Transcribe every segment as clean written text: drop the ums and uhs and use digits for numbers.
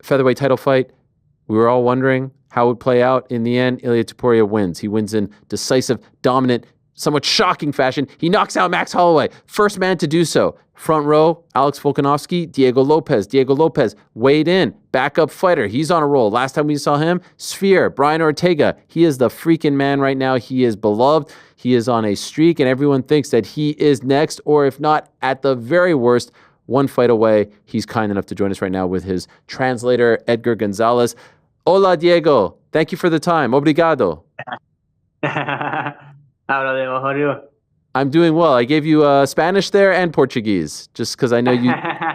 featherweight title fight. We were all wondering how it would play out. In the end, Ilia Topuria wins. He wins in decisive, dominant, somewhat shocking fashion. He knocks out Max Holloway. First man to do so. Front row, Alex Volkanovski, Diego Lopes. Diego Lopes weighed in, backup fighter. He's on a roll. Last time we saw him, Sphere, Brian Ortega. He is the freaking man right now. He is beloved. He is on a streak, and everyone thinks that he is next, or if not, at the very worst, one fight away. He's kind enough to join us right now with his translator, Edgar Gonzalez. Hola, Diego. Thank you for the time. Obrigado. How are you? I'm doing well. I gave you Spanish there and Portuguese, just because I know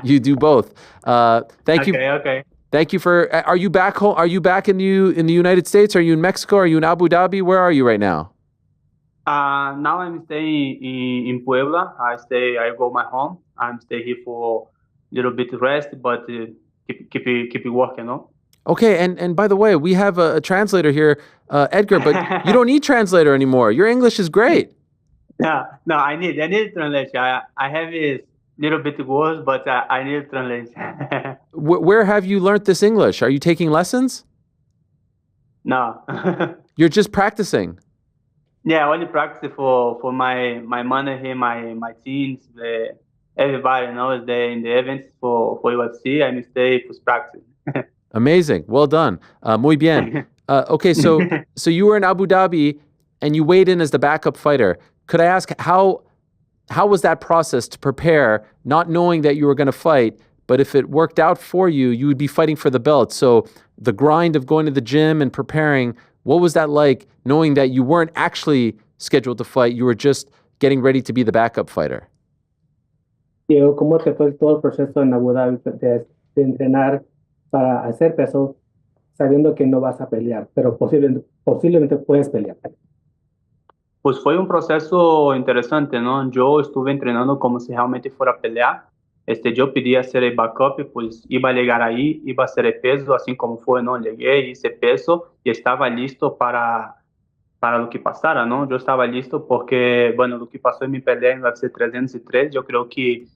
you do both. Thank you. Okay. Thank you for. Are you back home? Are you back in the United States? Are you in Mexico? Are you in Abu Dhabi? Where are you right now? Now I'm staying in Puebla. I go my home. I'm stay here for a little bit rest, but keep working, no? Okay, and by the way, we have a translator here, Edgar, but you don't need translator anymore. Your English is great. No, I need translation. I have a little bit words, but I need translation. Where have you learned this English? Are you taking lessons? No. You're just practicing. Yeah, only practice for my manager, my teams, everybody knows they in the events for UFC. I stay for practice. Amazing. Well done. Muy bien. Okay, so you were in Abu Dhabi and you weighed in as the backup fighter. Could I ask how was that process to prepare, not knowing that you were going to fight, but if it worked out for you, you would be fighting for the belt. So the grind of going to the gym and preparing, what was that like, knowing that you weren't actually scheduled to fight, you were just getting ready to be the backup fighter? Diego, ¿cómo te fue todo el proceso en Abu Dhabi de entrenar para hacer peso, sabiendo que no vas a pelear, pero posiblemente puedes pelear? Pues fue un proceso interesante, ¿no? Yo estuve entrenando como si realmente fuera a pelear. Yo pedía ser el backup, pues iba a llegar ahí, iba a hacer el peso, así como fue, ¿no? Llegué, hice peso y estaba listo para lo que pasara, ¿no? Yo estaba listo porque, bueno, lo que pasó en mi pelea en UFC 303, yo creo que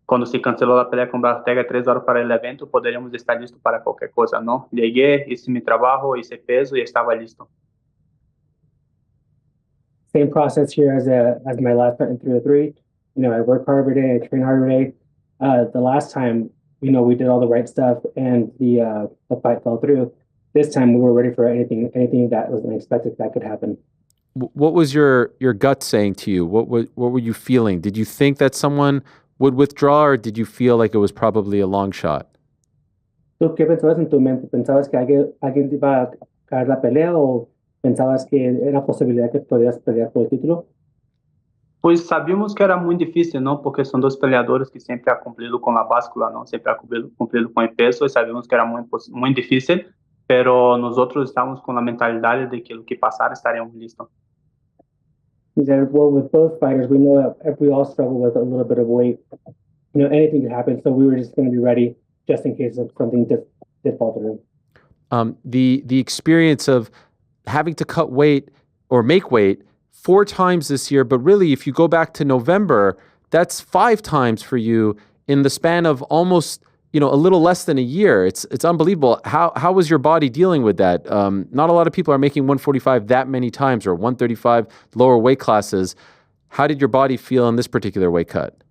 cuando se canceló la pelea con Brian Ortega 3 horas para el evento, poderíamos estar listos para cualquier cosa, ¿no? Llegué, hice mi trabajo, hice peso y estaba listo. Same process here as my last fight in 303. I work hard every day, I train hard every day. The last time, we did all the right stuff and the fight fell through. This time we were ready for anything that was unexpected that could happen. What was your gut saying to you? What were you feeling? Did you think that someone would withdraw, or did you feel like it was probably a long shot? ¿Tú qué pensabas en tu mente? ¿Pensabas que alguien te iba a caer la pelea o pensabas que era posibilidad que podías pelear por el título? Pues sabíamos que era muy difícil, ¿no? Porque son dos peleadores que siempre han cumplido con la báscula, ¿no? Siempre han cumplido con el peso y sabíamos que era muy difícil, pero nosotros estamos con la mentalidad de que lo que pasara estaríamos listos. Well, with both fighters, we know that we all struggle with a little bit of weight. Anything could happen, so we were just going to be ready just in case something did fall through. The experience of having to cut weight or make weight 4 times this year, but really, if you go back to November, that's 5 times for you in the span of almost, a little less than a year. It's unbelievable. How was your body dealing with that? Not a lot of people are making 145 that many times, or 135 lower weight classes. How did your body feel in this particular weight cut?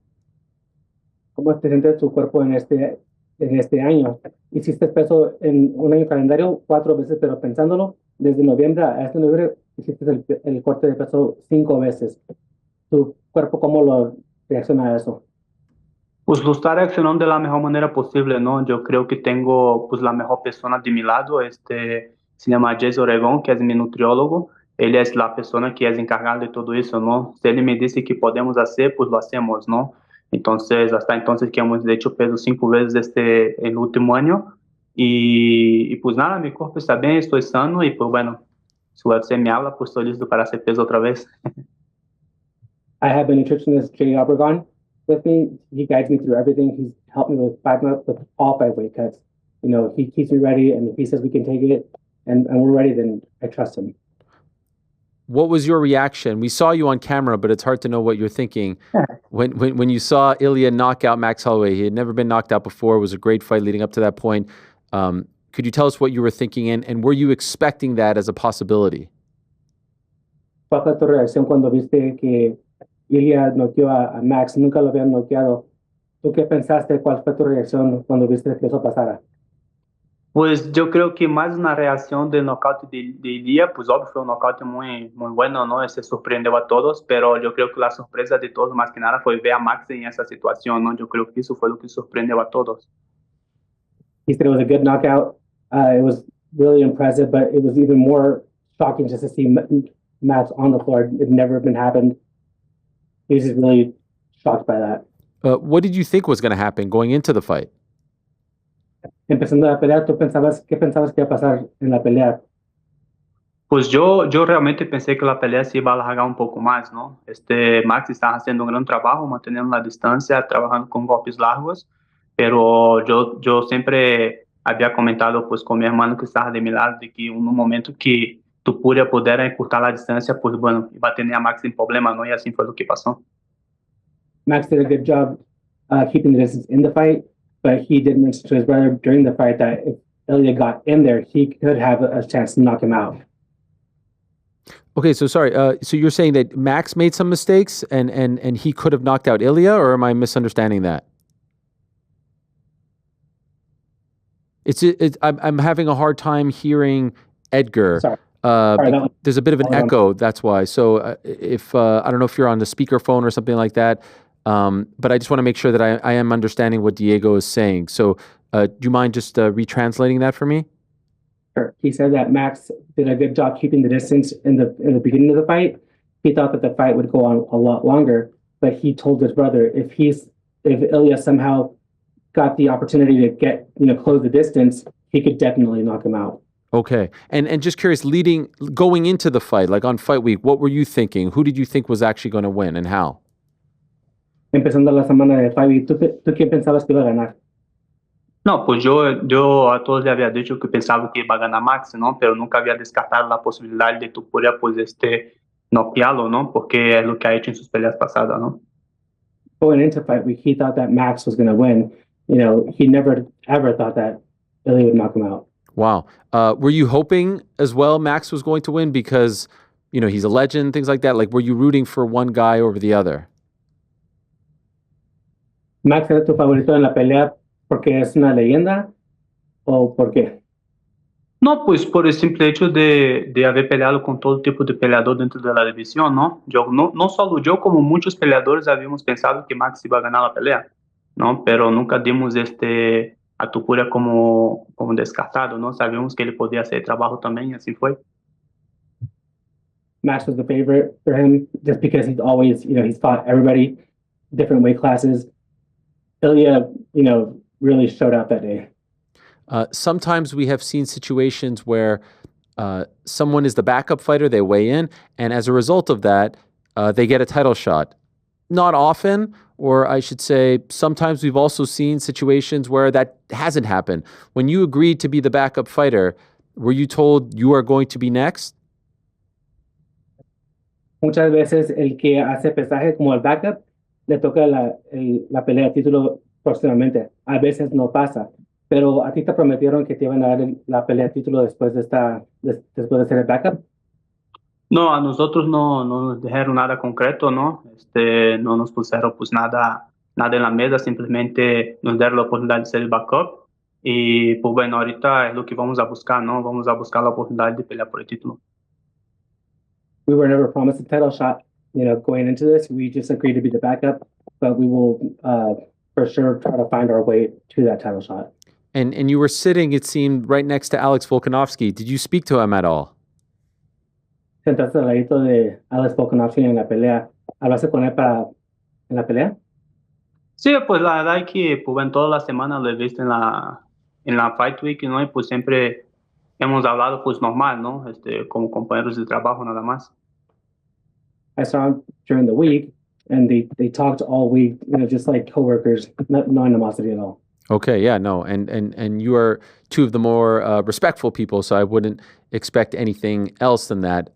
¿Cómo te sientes tu cuerpo en este año? Hiciste peso en un año calendario 4 veces, pero pensándolo, desde noviembre a este noviembre hiciste el corte de peso 5 veces. ¿Tu cuerpo cómo lo reacciona a eso? Pues lo está reaccionando de la mejor manera posible, ¿no? Yo creo que tengo pues la mejor persona de mi lado, se llama Jesse Oregon, que es mi nutriólogo. Él es la persona que es encargada de todo eso, ¿no? Si él me dice que podemos hacer, pues lo hacemos, ¿no? Entonces, hasta entonces que hemos hecho peso 5 veces el último año. Y pues nada, mi cuerpo está bien, estoy sano y pues bueno, si UFC me habla, pues estoy listo para hacer peso otra vez. I have a nutritionist, Jay Obregon, with me. He guides me through everything. He's helped me with all 5 weight cuts. He keeps me ready, and if he says we can take it and we're ready, then I trust him. What was your reaction? We saw you on camera, but it's hard to know what you're thinking. When you saw Ilia knock out Max Holloway, he had never been knocked out before. It was a great fight leading up to that point. Could you tell us what you were thinking and were you expecting that as a possibility? ¿Cuál fue tu reacción cuando viste que Ilia noqueó a Max? Nunca lo habían noqueado. ¿Tú qué pensaste? ¿Cuál fue tu reacción cuando viste que eso pasara? Pues yo creo que más una reacción del knockout de Ilia, pues obvio fue un knockout muy, muy bueno, ¿no? Ese sorprendió a todos, pero yo creo que la sorpresa de todos más que nada fue ver a Max en esa situación, ¿no? Yo creo que eso fue lo que sorprendió a todos. He said it was a good knockout. It was really impressive, but it was even more shocking just to see Max on the floor. It never been happened. He was just really shocked by that. What did you think was going to happen going into the fight? Empezando la pelea, ¿qué pensabas que iba a pasar en la pelea? Pues yo realmente pensé que la pelea se iba a alargar un poco más, ¿no? Max estaba haciendo un gran trabajo, manteniendo la distancia, trabajando con golpes largos, pero yo siempre había comentado pues con mi hermano que estaba de mi lado de que en un momento que Topuria pudiera encurtar la distancia, pues bueno, iba a tener a Max sin problema, ¿no? Y así fue lo que pasó. Max did a good job keeping the distance in the fight, but he did mention to his brother during the fight that if Ilia got in there, he could have a chance to knock him out. Okay, so sorry. So you're saying that Max made some mistakes and he could have knocked out Ilia, or am I misunderstanding that? I'm having a hard time hearing Edgar. Sorry. There's a bit of an echo. That's why. So if I don't know if you're on the speakerphone or something like that, but I just want to make sure that I am understanding what Diego is saying. So do you mind just retranslating that for me? Sure. He said that Max did a good job keeping the distance in the beginning of the fight. He thought that the fight would go on a lot longer, but he told his brother if Ilia somehow got the opportunity to close the distance, he could definitely knock him out. Okay. And just curious, going into the fight, like on fight week, what were you thinking? Who did you think was actually going to win and how? Empezando la semana de fight week, ¿tú quién pensabas que iba a ganar? No, pues yo a todos le había dicho que pensaba que iba a ganar Max, ¿no? Pero nunca había descartado la posibilidad de Topuria, pues, noquearlo, ¿no? Porque es lo que ha hecho en sus peleas pasadas, ¿no? Going into fight week, he thought that Max was going to win. He never ever thought that Ilia would knock him out. Wow. Were you hoping as well Max was going to win because, he's a legend, things like that? Like, were you rooting for one guy over the other? ¿Max era tu favorito en la pelea porque es una leyenda o por qué? No, pues por el simple hecho de haber peleado con todo tipo de peleador dentro de la división, ¿no? No solo yo, como muchos peleadores habíamos pensado que Max iba a ganar la pelea, ¿no? Pero nunca dimos a Topuria como descartado, ¿no? Sabíamos que él podía hacer trabajo también y así fue. Max was the favorite for him just because he's always, he's fought everybody, different weight classes. Ilia, really showed out that day. Sometimes we have seen situations where someone is the backup fighter, they weigh in, and as a result of that, they get a title shot. Not often, or I should say, sometimes we've also seen situations where that hasn't happened. When you agreed to be the backup fighter, were you told you are going to be next? Muchas veces el que hace pesaje como el backup le toca la pelea de título próximamente. A veces no pasa, pero a ti te prometieron que te iban a dar la pelea de título después de ser el backup. No, a nosotros no nos dijeron nada concreto, ¿no? No nos pusieron pues nada en la mesa, simplemente nos dieron la oportunidad de ser el backup. Y pues bueno, ahorita es lo que vamos a buscar, ¿no? Vamos a buscar la oportunidad de pelear por el título. We were never promised a title shot, going into this. We just agreed to be the backup, but we will for sure try to find our way to that title shot. And you were sitting, it seemed, right next to Alex Volkanovski. Did you speak to him at all? Sentaste al ladito de Alex Volkanovski en la pelea. ¿Hablaste con él en la pelea? Sí, pues la verdad es que pues, en toda la semana lo he visto en la Fight Week, ¿no? Y pues siempre hemos hablado pues normal, ¿no? Como compañeros de trabajo nada más. I saw him during the week, and they talked all week, just like coworkers, no animosity at all. Okay, yeah, no, and you are two of the more respectful people, so I wouldn't expect anything else than that.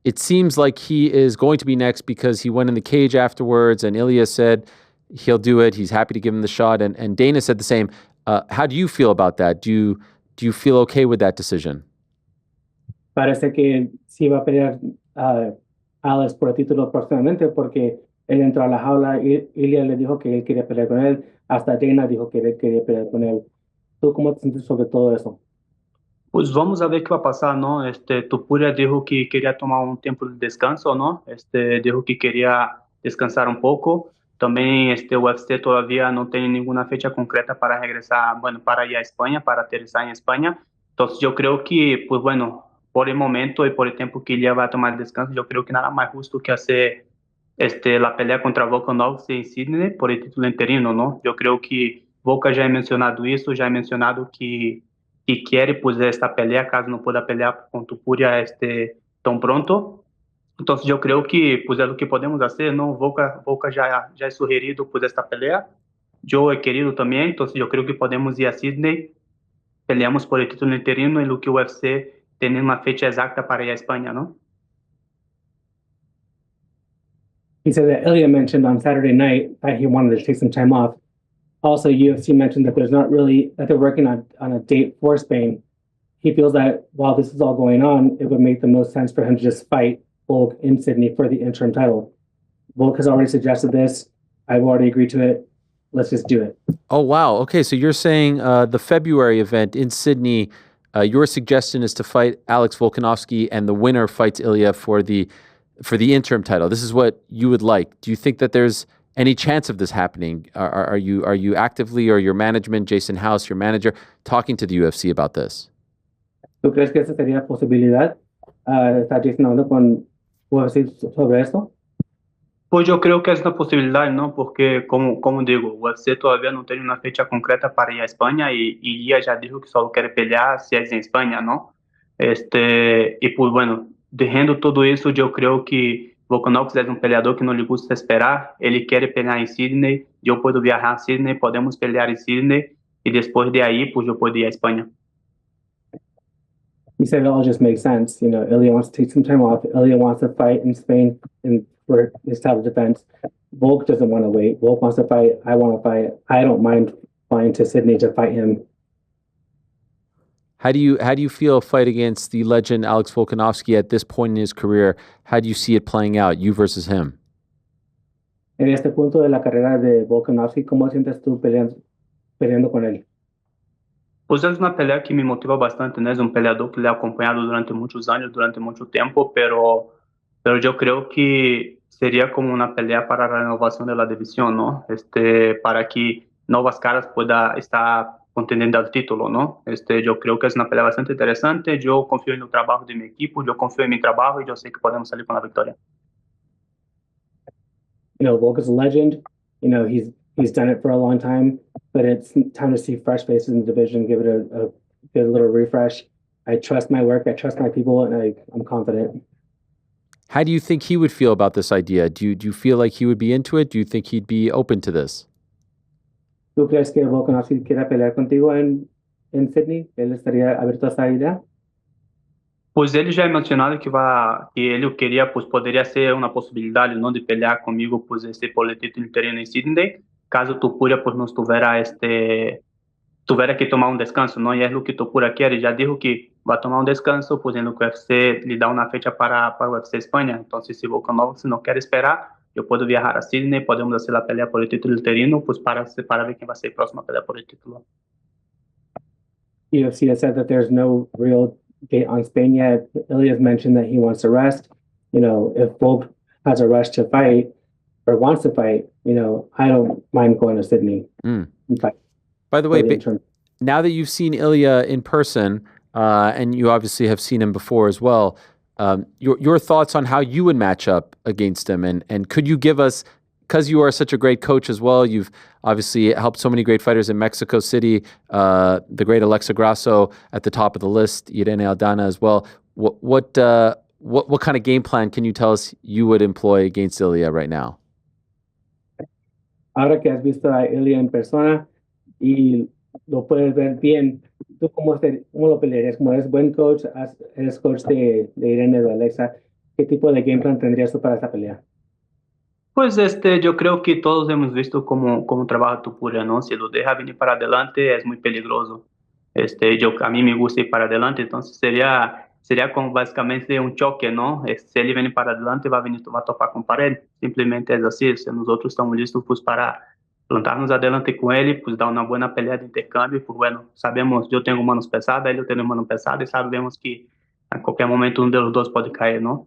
It seems like he is going to be next because he went in the cage afterwards, and Ilia said he'll do it. He's happy to give him the shot, and Dana said the same. How do you feel about that? Do do you feel okay with that decision? Parece que sí va a pelear Alex por el título próximamente porque él entró a la jaula y Ilia le dijo que él quería pelear con él. Hasta Dana dijo que él quería pelear con él. ¿Tú cómo te sientes sobre todo eso? Pues vamos a ver qué va a pasar, ¿no? Topuria dijo que quería tomar un tiempo de descanso, ¿no? Dijo que quería descansar un poco. También UFC todavía no tiene ninguna fecha concreta para regresar, bueno, para ir a España, para aterrizar en España. Entonces yo creo que, pues bueno, por el momento y por el tiempo que ya va a tomar descanso, yo creo que nada más justo que hacer la pelea contra Volkanovski en Sydney por el título interino, ¿no? Yo creo que Volka ya ha mencionado eso, ya ha mencionado que quiere pues esta pelea, caso no pueda pelear con Topuria tan pronto. Entonces yo creo que pues es lo que podemos hacer, ¿no? Volka ya es sugerido pues esta pelea, yo he querido también, entonces yo creo que podemos ir a Sydney, peleamos por el título interino y lo que UFC tiene una fecha exacta para ir a España, ¿no? He said that Ilya mentioned on Saturday night that he wanted to take some time off. Also, UFC mentioned that they're working on a date for Spain. He feels that while this is all going on, it would make the most sense for him to just fight Volk in Sydney for the interim title. Volk has already suggested this. I've already agreed to it. Let's just do it. Oh, wow. Okay, so you're saying the February event in Sydney, your suggestion is to fight Alex Volkanovski and the winner fights Ilia for the interim title. This is what you would like. Do you think that there's any chance of this happening? Are you actively, or your management, Jason House, your manager, talking to the UFC about this? ¿Tú crees que esa sería posibilidad? ¿Está Jason hablando con UFC sobre esto? Pues yo creo que es una posibilidad, ¿no? Porque, como digo, o UFC todavía no tiene una fecha concreta para ir a España y Ilia ya dijo que solo quiere pelear si es en España, ¿no? Y pues bueno, dejando todo eso, yo creo que Volkanovski es un peleador que no le gusta esperar, él quiere pelear en Sydney, yo puedo viajar a Sydney, podemos pelear en Sydney y después de ahí, pues yo puedo ir a España. He said it all just makes sense. You know, Ilya wants to take some time off. Ilya wants to fight in Spain for his title defense. Volk doesn't want to wait. Volk wants to fight. I want to fight. I don't mind flying to Sydney to fight him. How do you feel a fight against the legend Alex Volkanovski at this point in his career? How do you see it playing out, you versus him? En este punto de la carrera de Volkanovski, ¿cómo sientes tú peleando con él? Pues es una pelea que me motiva bastante, ¿no? Es un peleador que le he acompañado durante muchos años, durante mucho tiempo, pero yo creo que sería como una pelea para la renovación de la división, ¿no? Para que nuevas caras puedan estar contendiendo al título, ¿no? Yo creo que es una pelea bastante interesante, yo confío en el trabajo de mi equipo, yo confío en mi trabajo y yo sé que podemos salir con la victoria. You know, Volk is a legend. You know, he's done it for a long time, but it's time to see fresh faces in the division, give it a little refresh. I trust my work, I trust my people, and I'm confident. How do you think he would feel about this idea? Do you feel like he would be into it? Do you think he'd be open to this? ¿Tú crees que Volkanovski quiera pelear contigo en Sydney? ¿Él estaría abierto a esa idea? Pues ele já é mencionado que ele queria, pues poderia ser uma possibilidade, não, de pelear comigo, pues por el título interino em Sydney, caso Topuria pues não tuviera que tomar um descanso, não, e é o que Topuria quer, já disse que vai tomar um descanso, pues en lo que o UFC lhe dá uma fecha para o UFC Espanha, então se Volkanovski não quer esperar, eu posso viajar a Sydney, podemos fazer a pelea por el título interino, pues para ver quem vai ser a próxima pelea por el título. UFC has said that there's no real date on Spain yet. Ilya's mentioned that he wants to rest. You know, if Volk has a rush to fight or wants to fight, you know, I don't mind going to Sydney and fight. By the way, now that you've seen Ilia in person, and you obviously have seen him before as well, your thoughts on how you would match up against him, and could you give us, because you are such a great coach as well, you've obviously helped so many great fighters in Mexico City, the great Alexa Grasso at the top of the list, Irene Aldana as well. What kind of game plan can you tell us you would employ against Ilia right now? Ahora que has visto a Ilia en persona y lo puedes ver bien, ¿tú cómo lo pelearías? Como eres buen coach, eres coach de Irene, de Alexa, ¿qué tipo de game plan tendrías tú para esta pelea? Pues yo creo que todos hemos visto cómo trabaja Topuria, ¿no? Si lo deja venir para adelante es muy peligroso. A mí me gusta ir para adelante, entonces sería como básicamente un choque, ¿no? Si él viene para adelante, va a topar con pared. Simplemente es así. Si nosotros estamos listos pues para plantarnos adelante con él, pues dar una buena pelea de intercambio, pues bueno, sabemos, yo tengo manos pesadas, él tiene manos pesadas y sabemos que a cualquier momento uno de los dos puede caer, ¿no?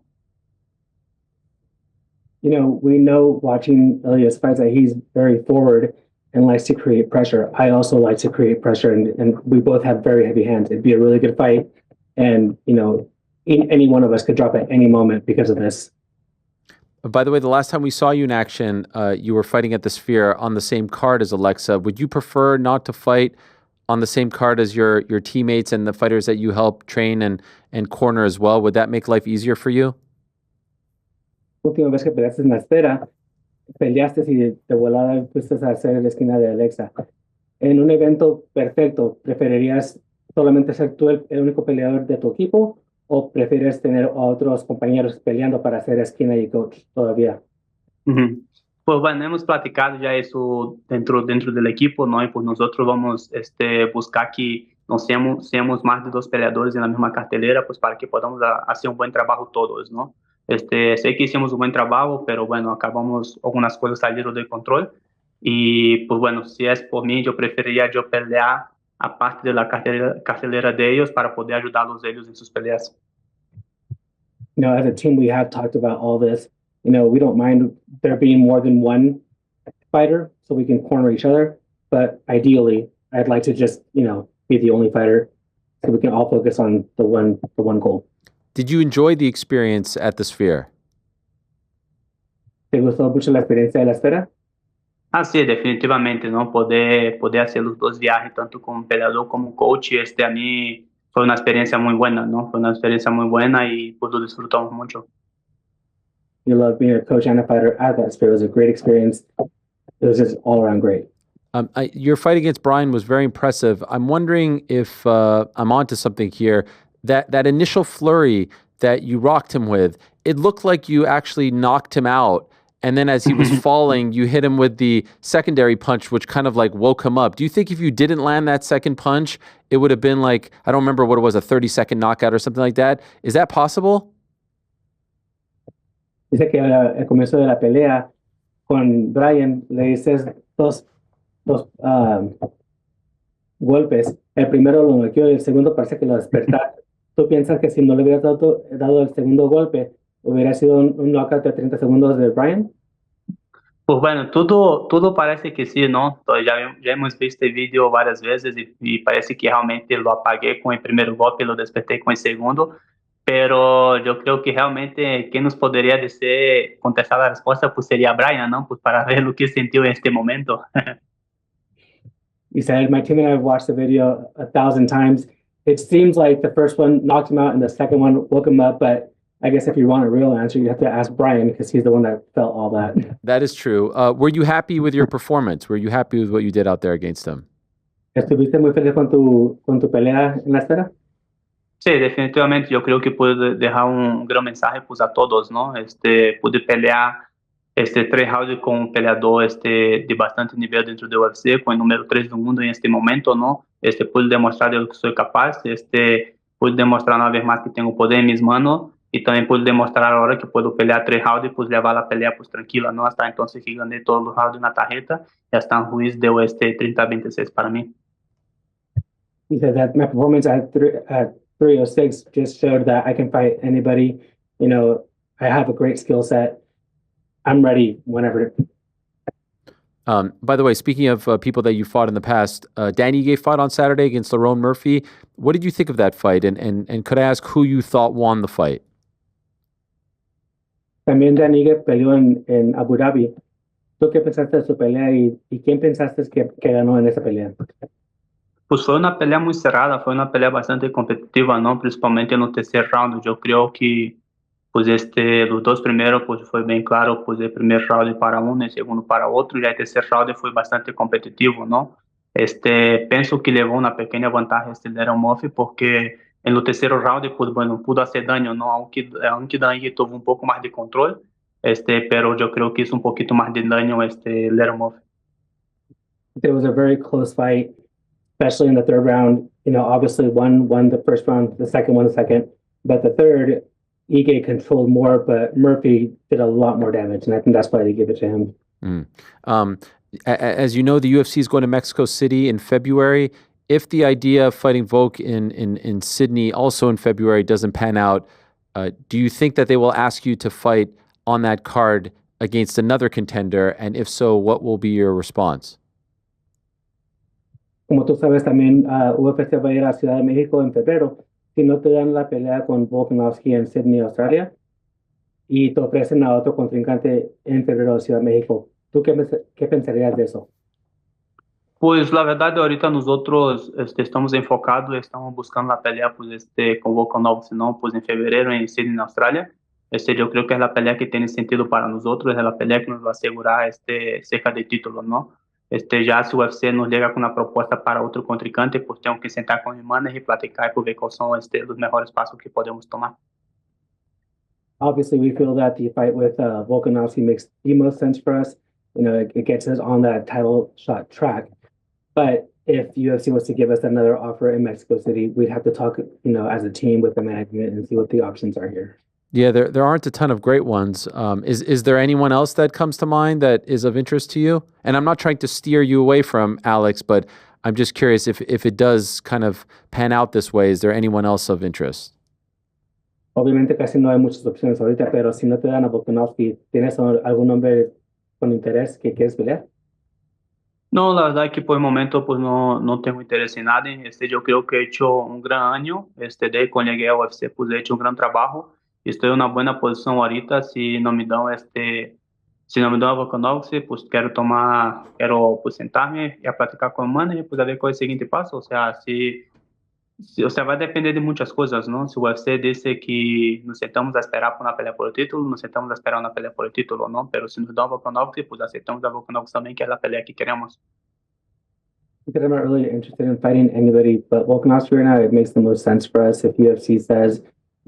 You know, we know watching Ilia's fights that he's very forward and likes to create pressure. I also like to create pressure, and we both have very heavy hands. It'd be a really good fight, and you know, any one of us could drop at any moment because of this. By the way, the last time we saw you in action, you were fighting at the Sphere on the same card as Alexa. Would you prefer not to fight on the same card as your teammates and the fighters that you help train and corner as well? Would that make life easier for you? Última vez que peleaste en la esfera, peleaste y de volada fuiste a hacer la esquina de Alexa. En un evento perfecto, ¿preferirías solamente ser tú el único peleador de tu equipo o prefieres tener a otros compañeros peleando para hacer esquina y coach todavía? Ujú. Pues bueno, hemos platicado ya eso dentro del equipo, ¿no? Y pues nosotros vamos buscar que nos seamos más de dos peleadores en la misma cartelera, pues para que podamos hacer un buen trabajo todos, ¿no? Sé que hicimos un buen trabajo, pero bueno, acabamos, algunas cosas salieron de control. Y pues bueno, si es por mí, yo preferiría yo pelear aparte de la cartelera de ellos para poder ayudarlos ellos en sus peleas. You know, as a team, we have talked about all this. You know, we don't mind there being more than one fighter so we can corner each other. But ideally, I'd like to just, you know, be the only fighter so we can all focus on the one goal. Did you enjoy the experience at the Sphere? ¿Te gustó mucho la experiencia de la esfera? Ah, sí, definitivamente, ¿no? Poder hacer los dos viajes, tanto como peleador como coach, a mí fue una experiencia muy buena, ¿no? Fue una experiencia muy buena y pues lo disfrutamos mucho. You love being a coach and a fighter at that sphere. It was a great experience. It was just all around great. Your fight against Brian was very impressive. I'm wondering if I'm onto something here. That initial flurry that you rocked him with, it looked like you actually knocked him out. And then as he was falling, you hit him with the secondary punch, which kind of like woke him up. Do you think if you didn't land that second punch, it would have been like, I don't remember what it was, a 30-second knockout or something like that? Is that possible? Dice que al comienzo de la pelea con Brian le dices dos golpes. El primero lo noqueó y el segundo parece que lo despertaste. ¿Tú piensas que si no le hubieras dado el segundo golpe, hubiera sido un knockout de 30 segundos de Brian? Pues bueno, todo parece que sí, ¿no? Entonces, ya hemos visto el vídeo varias veces y parece que realmente lo apagué con el primer golpe y lo desperté con el segundo. Pero yo creo que realmente quien nos podría decir, contestar la respuesta, pues sería Brian, ¿no? Pues para ver lo que sintió en este momento. He said, my team and I have watched the video 1,000 times. It seems like the first one knocked him out and the second one woke him up, but I guess if you want a real answer, you have to ask Brian because he's the one that felt all that. That is true. Were you happy with your performance? Were you happy with what you did out there against him? ¿Estuviste muy feliz con tu pelea en la esfera? Sí, definitivamente yo creo que pude dejar un gran mensaje pues a todos, ¿no? Pude pelear 3 rounds con un peleador de bastante nivel dentro de UFC, con el número 3 del mundo en este momento, ¿no? Pude demostrar de lo que soy capaz, pude demostrar una vez más que tengo poder en mis manos y también pude demostrar ahora que puedo pelear 3 rounds y pues llevar la pelea pues tranquila, ¿no? Hasta entonces que gané todos los rounds en la tarjeta y hasta un juez dio 30-26 para mí. He said that my performance at 306 just showed that I can fight anybody. You know, I have a great skill set. I'm ready whenever. By the way, speaking of people that you fought in the past, Danny Ige fought on Saturday against Lerone Murphy. What did you think of that fight? And could I ask who you thought won the fight? También Danny Ige peleó en Abu Dhabi. ¿Tú qué pensaste de su pelea y quién pensaste que ganó en esa pelea? Pues fue una pelea muy cerrada, fue una pelea bastante competitiva, ¿no? Principalmente en el tercer round. Yo creo que pues los dos primeros pues fue bien claro, pues el primer round para uno, el segundo para otro, y el tercer round fue bastante competitivo, ¿no? Pienso que llevó una pequeña ventaja Darren Murphy porque en el tercer round pues bueno, pudo hacer daño, ¿no? Aunque Danny tuvo un poco más de control, pero yo creo que hizo un poquito más de daño Darren Murphy. It was a very close fight. especially in the third round. Obviously one won the first round, the second won the second, but the third, Ige controlled more, but Murphy did a lot more damage, and I think that's why they give it to him. As you know, the UFC is going to Mexico City in February. If the idea of fighting Volk in Sydney also in February doesn't pan out, do you think that they will ask you to fight on that card against another contender? And if so, what will be your response? Como tú sabes, también UFC va a ir a Ciudad de México en febrero. Si no te dan la pelea con Volkanovski en Sydney, Australia, y te ofrecen a otro contrincante en febrero en Ciudad de México, ¿tú qué pensarías de eso? Pues la verdad, ahorita nosotros estamos enfocados, estamos buscando la pelea pues, con Volkanovski, ¿no? Pues en febrero en Sydney, en Australia. Yo creo que es la pelea que tiene sentido para nosotros, es la pelea que nos va a asegurar cerca del título, ¿no? Ya si UFC nos llega con una propuesta para otro contrincante, pues tenemos que sentar con mi manager y platicar y ver cuáles son los mejores pasos que podemos tomar. Obviously, we feel that the fight with Volkanovski makes the most sense for us. It gets us on that title shot track. But if UFC was to give us another offer in Mexico City, we'd have to talk, as a team with the management and see what the options are here. Yeah, there aren't a ton of great ones. Is there anyone else that comes to mind that is of interest to you? And I'm not trying to steer you away from Alex, but I'm just curious if it does kind of pan out this way, is there anyone else of interest? Obviamente casi no hay muchas opciones ahorita, pero si no te dan a Volkanovski, ¿tienes algún nombre con interés que quieres pelear? No, la verdad que por el momento pues no tengo interés en nada. Yo creo que he hecho un gran año. De cuando llegué a UFC pues he hecho un gran trabajo. Estoy en una buena posición ahorita. Si no me dan a Volkanovski, pues quiero pues sentarme y a platicar con el manager pues a ver cuál es el siguiente paso. O sea, va a depender de muchas cosas, ¿no? Si UFC dice que nos sentamos a esperar por una pelea por el título, nos sentamos a esperar una pelea por el título, ¿no? Pero si nos da Volkanovski, pues aceptamos a Volkanovski también, que es la pelea que queremos. I'm not really interested in fighting anybody but Volkanovski right now. It makes the most sense for us. If UFC says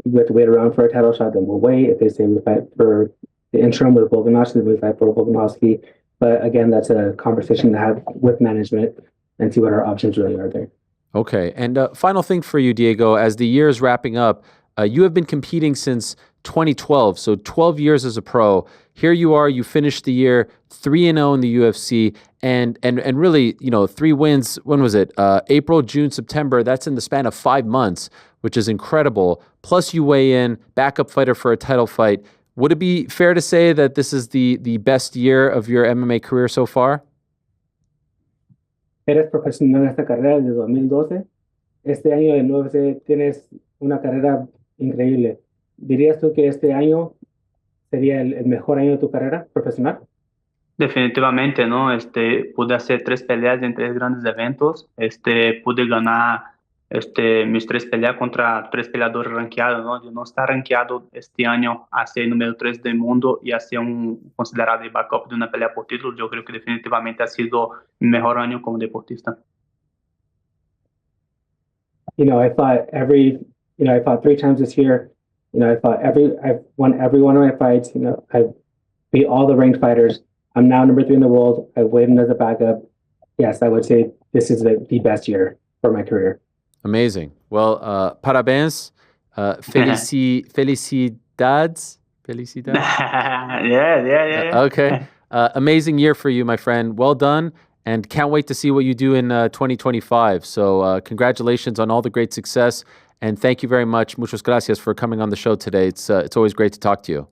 we have to wait around for a title shot, then we'll wait. If they say we fight for the interim with Volkanovski, then we fight for Volkanovski. But again, that's a conversation to have with management and see what our options really are there. Okay. And final thing for you, Diego, as the year is wrapping up, you have been competing since 2012, so 12 years as a pro. Here you are, you finished the year 3-0 in the UFC, and really, 3 wins. When was it? April, June, September. That's in the span of 5 months, which is incredible. Plus you weigh in, backup fighter for a title fight. Would it be fair to say that this is the best year of your MMA career so far? Eres profesional en esta carrera desde 2012. Este año en UFC tienes una carrera increíble. ¿Dirías tú que este año sería el mejor año de tu carrera profesional? Definitivamente, ¿no? Pude hacer 3 peleas en 3 grandes eventos. Pude ganar mis 3 peleas contra 3 peleadores rankeados, ¿no? Yo no estar rankeado este año a ser número 3 del mundo y a ser un considerado backup de una pelea por título. Yo creo que definitivamente ha sido mi mejor año como deportista. I fought I fought 3 times this year. I've won every one of my fights. I've beat all the ranked fighters. I'm now number 3 in the world. I've weighed in as a backup. Yes, I would say this is the best year for my career. Amazing. Well, parabéns. Felicidades. Felicidades. Yeah. Okay. Amazing year for you, my friend. Well done. And can't wait to see what you do in 2025. So congratulations on all the great success. And thank you very much. Muchas gracias for coming on the show today. It's always great to talk to you.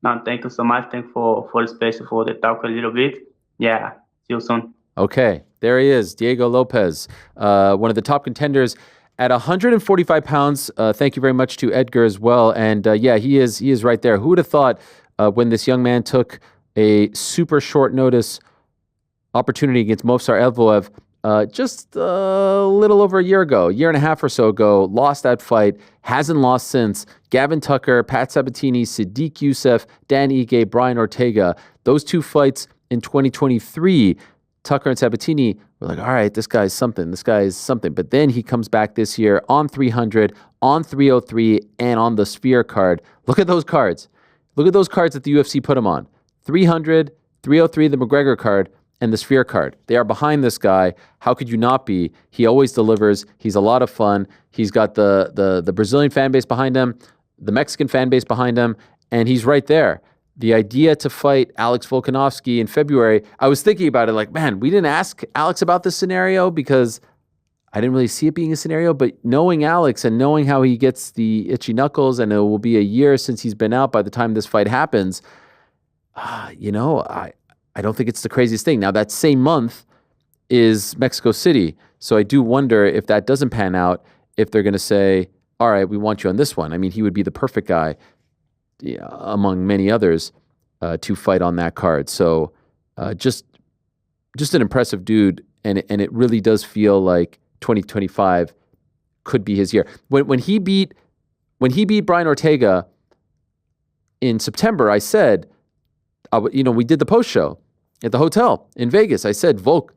No, thank you so much. Thank you for the space for the talk a little bit. Yeah. See you soon. Okay. There he is, Diego Lopes, one of the top contenders at 145 pounds. Thank you very much to Edgar as well. And he is right there. Who would have thought when this young man took a super short notice opportunity against Movsar Evloev just a little over a year and a half or so ago, lost that fight, hasn't lost since. Gavin Tucker, Pat Sabatini, Sadiq Youssef, Dan Ige, Brian Ortega, those 2 fights in 2023, Tucker and Sabatini were like, all right, this guy's something. But then he comes back this year on 300, on 303, and on the Sphere card. Look at those cards. Look at those cards that the UFC put him on. 300, 303, the McGregor card, and the Sphere card. They are behind this guy. How could you not be? He always delivers. He's a lot of fun. He's got the Brazilian fan base behind him, the Mexican fan base behind him, and he's right there. The idea to fight Alex Volkanovski in February, I was thinking about it like, man, we didn't ask Alex about this scenario because I didn't really see it being a scenario, but knowing Alex and knowing how he gets the itchy knuckles, and it will be a year since he's been out by the time this fight happens, you know, I don't think it's the craziest thing. Now, that same month is Mexico City, so I do wonder if that doesn't pan out, if they're going to say, all right, we want you on this one. I mean, he would be the perfect guy, among many others, to fight on that card. So just an impressive dude, and it really does feel like 2025 could be his year. When he beat Brian Ortega in September, I said, we did the post show at the hotel in Vegas. I said Volk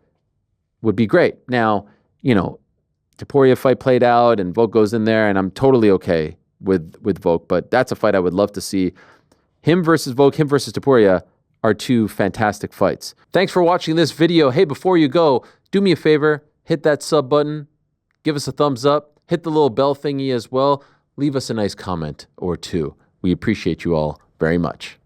would be great. Now, Topuria fight played out and Volk goes in there, and I'm totally okay with Volk, but that's a fight I would love to see. Him versus Volk, him versus Topuria are two fantastic fights. Thanks for watching this video. Hey, before you go, do me a favor, hit that sub button, give us a thumbs up, hit the little bell thingy as well, leave us a nice comment or two. We appreciate you all very much.